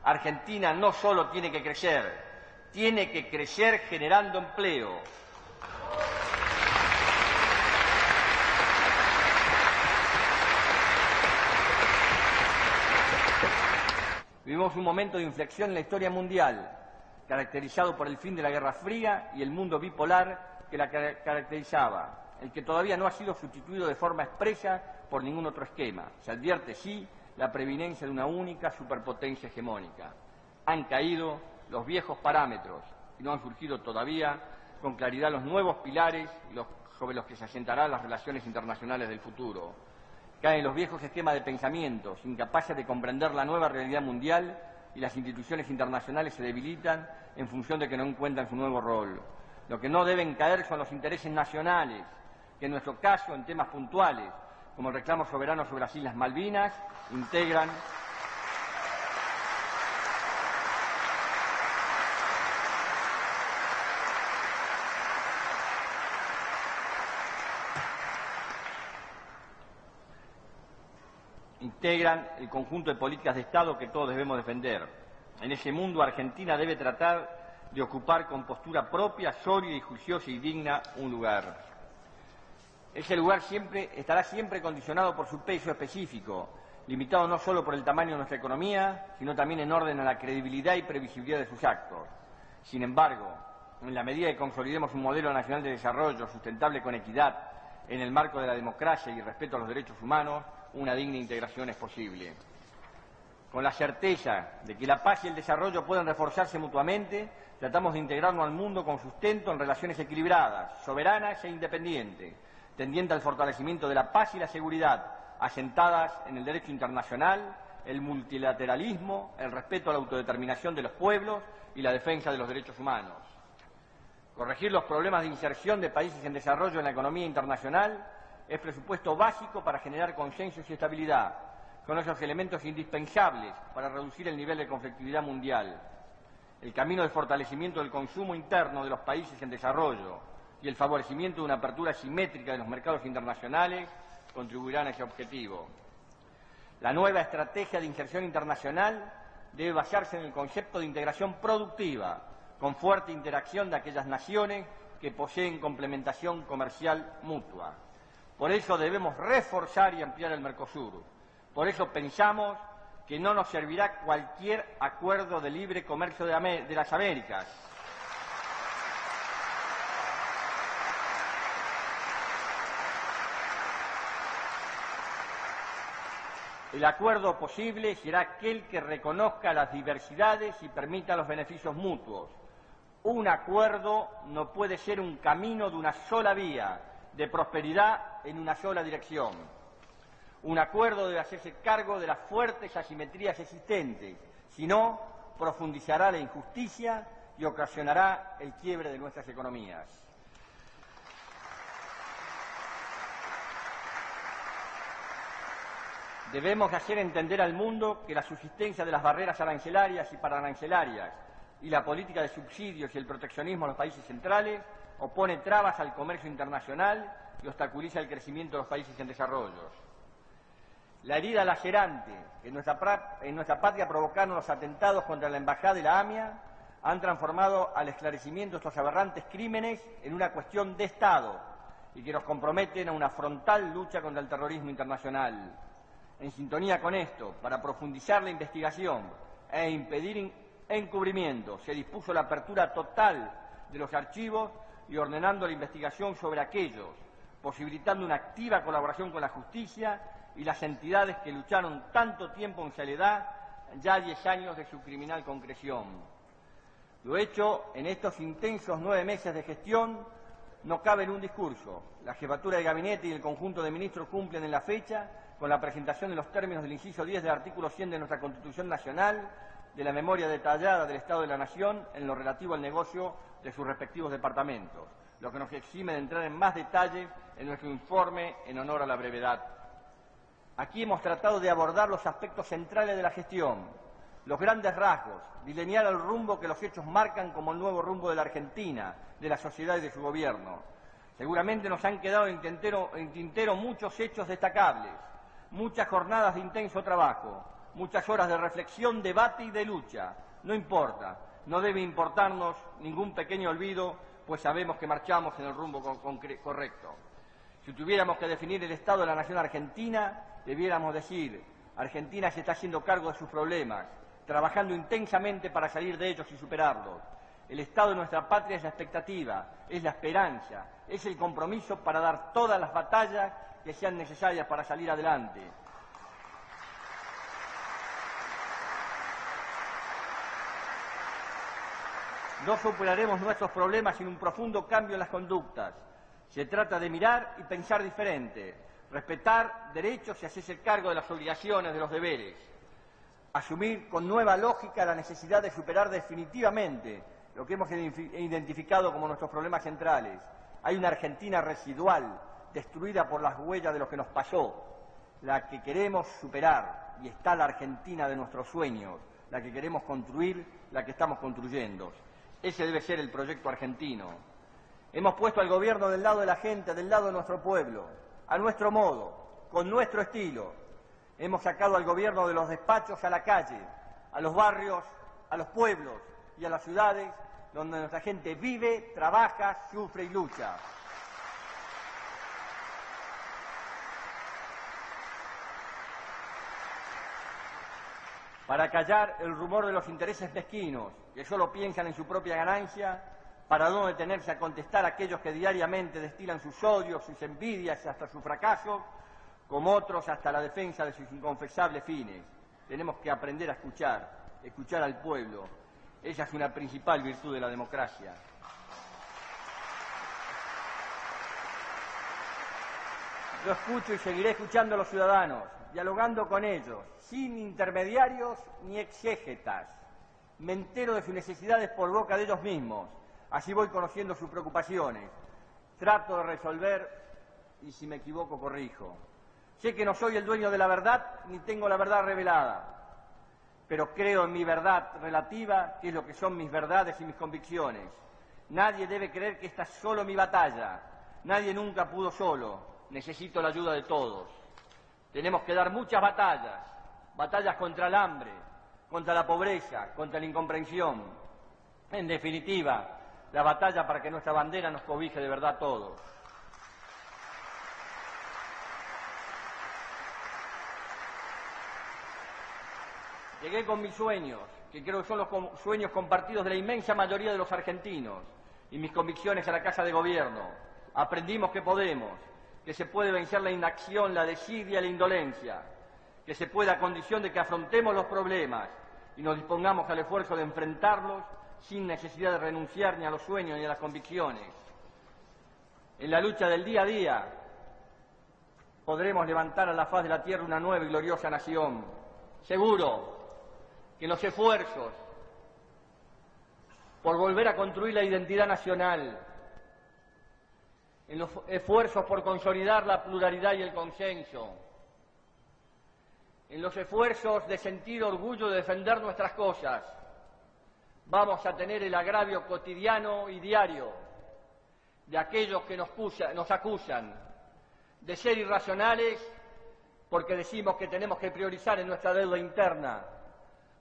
Argentina no solo tiene que crecer generando empleo. Vivimos un momento de inflexión en la historia mundial, caracterizado por el fin de la Guerra Fría y el mundo bipolar que la caracterizaba, el que todavía no ha sido sustituido de forma expresa por ningún otro esquema. Se advierte, sí, la preeminencia de una única superpotencia hegemónica. Han caído los viejos parámetros y no han surgido todavía con claridad los nuevos pilares sobre los que se asentarán las relaciones internacionales del futuro. Caen los viejos esquemas de pensamientos, incapaces de comprender la nueva realidad mundial, y las instituciones internacionales se debilitan en función de que no encuentran su nuevo rol. Lo que no deben caer son los intereses nacionales, que en nuestro caso, en temas puntuales, como el reclamo soberano sobre las Islas Malvinas, integran el conjunto de políticas de Estado que todos debemos defender. En ese mundo, Argentina debe tratar de ocupar con postura propia, sólida y juiciosa y digna un lugar. Ese lugar estará siempre condicionado por su peso específico, limitado no solo por el tamaño de nuestra economía, sino también en orden a la credibilidad y previsibilidad de sus actos. Sin embargo, en la medida que consolidemos un modelo nacional de desarrollo sustentable con equidad en el marco de la democracia y respeto a los derechos humanos, una digna integración es posible. Con la certeza de que la paz y el desarrollo pueden reforzarse mutuamente, tratamos de integrarnos al mundo con sustento en relaciones equilibradas, soberanas e independientes, tendiente al fortalecimiento de la paz y la seguridad, asentadas en el derecho internacional, el multilateralismo, el respeto a la autodeterminación de los pueblos y la defensa de los derechos humanos. Corregir los problemas de inserción de países en desarrollo en la economía internacional es presupuesto básico para generar consensos y estabilidad, con esos elementos indispensables para reducir el nivel de conflictividad mundial. El camino de fortalecimiento del consumo interno de los países en desarrollo y el favorecimiento de una apertura simétrica de los mercados internacionales contribuirán a ese objetivo. La nueva estrategia de inserción internacional debe basarse en el concepto de integración productiva, con fuerte interacción de aquellas naciones que poseen complementación comercial mutua. Por eso debemos reforzar y ampliar el Mercosur. Por eso pensamos que no nos servirá cualquier acuerdo de libre comercio de las Américas. El acuerdo posible será aquel que reconozca las diversidades y permita los beneficios mutuos. Un acuerdo no puede ser un camino de una sola vía, de prosperidad en una sola dirección. Un acuerdo debe hacerse cargo de las fuertes asimetrías existentes, si no, profundizará la injusticia y ocasionará el quiebre de nuestras economías. Debemos hacer entender al mundo que la subsistencia de las barreras arancelarias y pararancelarias y la política de subsidios y el proteccionismo en los países centrales opone trabas al comercio internacional y obstaculiza el crecimiento de los países en desarrollo. La herida lacerante que en nuestra patria provocaron los atentados contra la Embajada y la AMIA han transformado al esclarecimiento de estos aberrantes crímenes en una cuestión de Estado y que nos comprometen a una frontal lucha contra el terrorismo internacional. En sintonía con esto, para profundizar la investigación e impedir encubrimiento, se dispuso la apertura total de los archivos y ordenando la investigación sobre aquellos, posibilitando una activa colaboración con la justicia y las entidades que lucharon tanto tiempo en soledad, ya 10 años de su criminal concreción. Lo hecho en estos intensos 9 meses de gestión no cabe en un discurso. La jefatura de gabinete y el conjunto de ministros cumplen en la fecha con la presentación de los términos del inciso 10 del artículo 100 de nuestra Constitución Nacional, de la memoria detallada del Estado de la Nación en lo relativo al negocio de sus respectivos departamentos, lo que nos exime de entrar en más detalle en nuestro informe en honor a la brevedad. Aquí hemos tratado de abordar los aspectos centrales de la gestión, los grandes rasgos, delinear el rumbo que los hechos marcan como el nuevo rumbo de la Argentina, de la sociedad y de su gobierno. Seguramente nos han quedado en tintero muchos hechos destacables, muchas jornadas de intenso trabajo, muchas horas de reflexión, debate y de lucha. No importa, no debe importarnos ningún pequeño olvido, pues sabemos que marchamos en el rumbo correcto. Si tuviéramos que definir el estado de la nación argentina, debiéramos decir: Argentina se está haciendo cargo de sus problemas, trabajando intensamente para salir de ellos y superarlos. El estado de nuestra patria es la expectativa, es la esperanza, es el compromiso para dar todas las batallas que sean necesarias para salir adelante. No superaremos nuestros problemas sin un profundo cambio en las conductas. Se trata de mirar y pensar diferente, respetar derechos y hacerse cargo de las obligaciones, de los deberes. Asumir con nueva lógica la necesidad de superar definitivamente lo que hemos identificado como nuestros problemas centrales. Hay una Argentina residual, destruida por las huellas de lo que nos pasó, la que queremos superar, y está la Argentina de nuestros sueños, la que queremos construir, la que estamos construyendo. Ese debe ser el proyecto argentino. Hemos puesto al gobierno del lado de la gente, del lado de nuestro pueblo, a nuestro modo, con nuestro estilo. Hemos sacado al gobierno de los despachos a la calle, a los barrios, a los pueblos y a las ciudades donde nuestra gente vive, trabaja, sufre y lucha. Para callar el rumor de los intereses mezquinos, que solo piensan en su propia ganancia, para no detenerse a contestar a aquellos que diariamente destilan sus odios, sus envidias y hasta su fracaso, como otros hasta la defensa de sus inconfesables fines. Tenemos que aprender a escuchar al pueblo. Esa es una principal virtud de la democracia. Yo escucho y seguiré escuchando a los ciudadanos, dialogando con ellos, sin intermediarios ni exégetas. Me entero de sus necesidades por boca de ellos mismos. Así voy conociendo sus preocupaciones. Trato de resolver y si me equivoco corrijo. Sé que no soy el dueño de la verdad ni tengo la verdad revelada, pero creo en mi verdad relativa, que es lo que son mis verdades y mis convicciones. Nadie debe creer que esta es solo mi batalla. Nadie nunca pudo solo. Necesito la ayuda de todos. Tenemos que dar muchas batallas. Batallas contra el hambre, contra la pobreza, contra la incomprensión. En definitiva, la batalla para que nuestra bandera nos cobije de verdad a todos. Llegué con mis sueños, que creo que son los sueños compartidos de la inmensa mayoría de los argentinos, y mis convicciones a la Casa de Gobierno. Aprendimos que podemos, que se puede vencer la inacción, la desidia, la indolencia, que se puede a condición de que afrontemos los problemas y nos dispongamos al esfuerzo de enfrentarlos sin necesidad de renunciar ni a los sueños ni a las convicciones. En la lucha del día a día podremos levantar a la faz de la tierra una nueva y gloriosa nación. Seguro que en los esfuerzos por volver a construir la identidad nacional, en los esfuerzos por consolidar la pluralidad y el consenso, en los esfuerzos de sentir orgullo de defender nuestras cosas, vamos a tener el agravio cotidiano y diario de aquellos que nos acusan de ser irracionales porque decimos que tenemos que priorizar en nuestra deuda interna,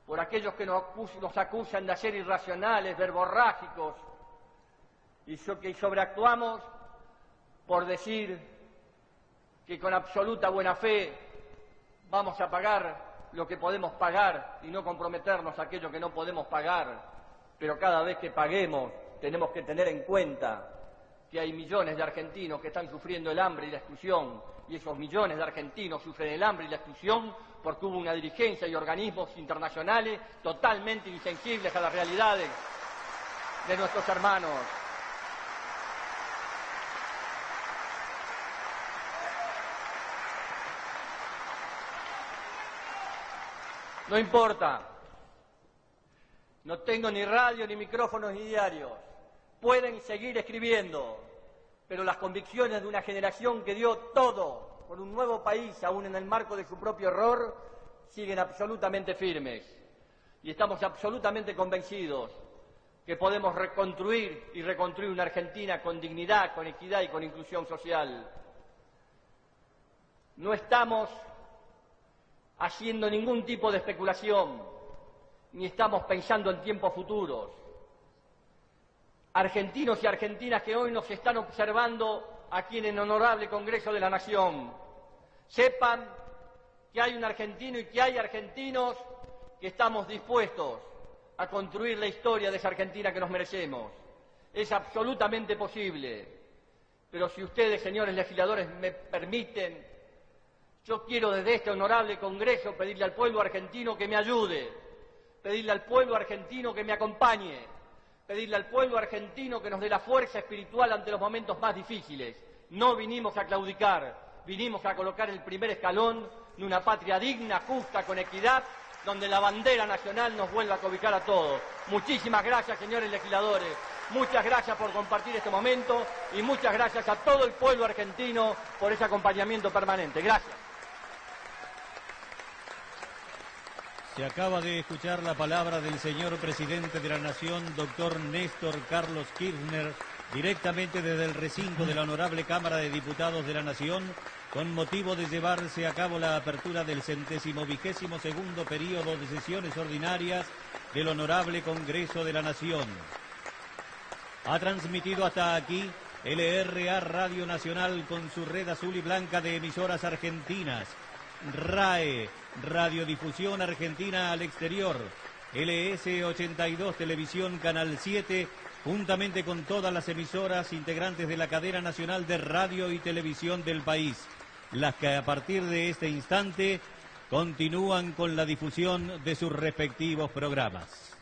por aquellos que nos acusan de ser irracionales, verborrágicos, y que sobreactuamos por decir que con absoluta buena fe vamos a pagar lo que podemos pagar y no comprometernos a aquello que no podemos pagar, pero cada vez que paguemos tenemos que tener en cuenta que hay millones de argentinos que están sufriendo el hambre y la exclusión, y esos millones de argentinos sufren el hambre y la exclusión porque hubo una dirigencia y organismos internacionales totalmente insensibles a las realidades de nuestros hermanos. No importa, no tengo ni radio, ni micrófonos, ni diarios. Pueden seguir escribiendo, pero las convicciones de una generación que dio todo por un nuevo país, aún en el marco de su propio error, siguen absolutamente firmes. Y estamos absolutamente convencidos que podemos reconstruir y reconstruir una Argentina con dignidad, con equidad y con inclusión social. No estamos haciendo ningún tipo de especulación, ni estamos pensando en tiempos futuros. Argentinos y argentinas que hoy nos están observando aquí en el honorable Congreso de la Nación, sepan que hay un argentino y que hay argentinos que estamos dispuestos a construir la historia de esa Argentina que nos merecemos. Es absolutamente posible, pero si ustedes, señores legisladores, me permiten, yo quiero desde este honorable Congreso pedirle al pueblo argentino que me ayude, pedirle al pueblo argentino que me acompañe, pedirle al pueblo argentino que nos dé la fuerza espiritual ante los momentos más difíciles. No vinimos a claudicar, vinimos a colocar el primer escalón de una patria digna, justa, con equidad, donde la bandera nacional nos vuelva a cobijar a todos. Muchísimas gracias, señores legisladores. Muchas gracias por compartir este momento y muchas gracias a todo el pueblo argentino por ese acompañamiento permanente. Gracias. Se acaba de escuchar la palabra del señor presidente de la Nación, doctor Néstor Carlos Kirchner, directamente desde el recinto de la Honorable Cámara de Diputados de la Nación, con motivo de llevarse a cabo la apertura del 122º periodo de sesiones ordinarias del Honorable Congreso de la Nación. Ha transmitido hasta aquí LRA Radio Nacional con su red azul y blanca de emisoras argentinas, RAE, Radiodifusión Argentina al Exterior, LS82 Televisión Canal 7, juntamente con todas las emisoras integrantes de la cadena nacional de radio y televisión del país, las que a partir de este instante continúan con la difusión de sus respectivos programas.